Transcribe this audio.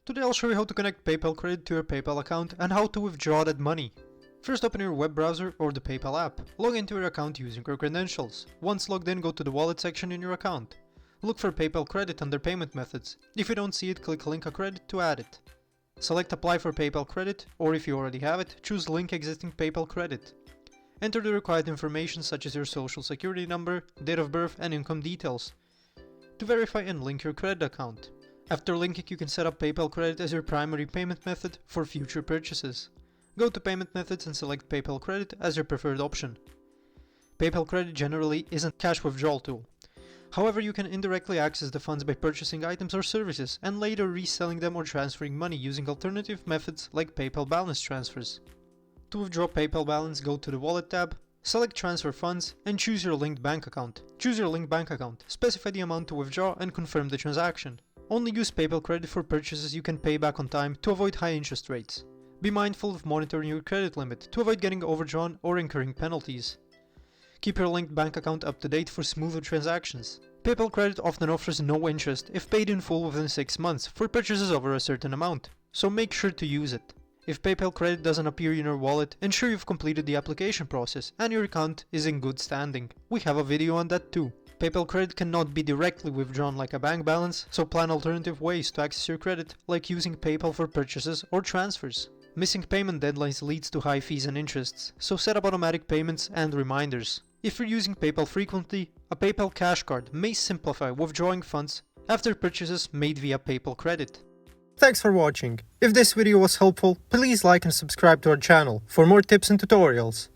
Today I'll show you how to connect PayPal Credit to your PayPal account and how to withdraw that money. First, open your web browser or the PayPal app. Log into your account using your credentials. Once logged in, go to the wallet section in your account. Look for PayPal Credit under payment methods. If you don't see it, click Link a Credit to add it. Select Apply for PayPal Credit, or if you already have it, choose Link Existing PayPal Credit. Enter the required information such as your social security number, date of birth and income details to verify and link your credit account. After linking, you can set up PayPal Credit as your primary payment method for future purchases. Go to Payment Methods and select PayPal Credit as your preferred option. PayPal Credit generally isn't a cash withdrawal tool. However, you can indirectly access the funds by purchasing items or services and later reselling them or transferring money using alternative methods like PayPal balance transfers. To withdraw PayPal balance, go to the Wallet tab, select Transfer Funds and choose your linked bank account. Choose your linked bank account, specify the amount to withdraw and confirm the transaction. Only use PayPal Credit for purchases you can pay back on time to avoid high interest rates. Be mindful of monitoring your credit limit to avoid getting overdrawn or incurring penalties. Keep your linked bank account up to date for smoother transactions. PayPal Credit often offers no interest if paid in full within 6 months for purchases over a certain amount, so make sure to use it. If PayPal Credit doesn't appear in your wallet, ensure you've completed the application process and your account is in good standing. We have a video on that too. PayPal Credit cannot be directly withdrawn like a bank balance, so plan alternative ways to access your credit, like using PayPal for purchases or transfers. Missing payment deadlines leads to high fees and interests, so set up automatic payments and reminders. If you're using PayPal frequently, a PayPal Cash Card may simplify withdrawing funds after purchases made via PayPal Credit. Thanks for watching. If this video was helpful, please like and subscribe to our channel for more tips and tutorials.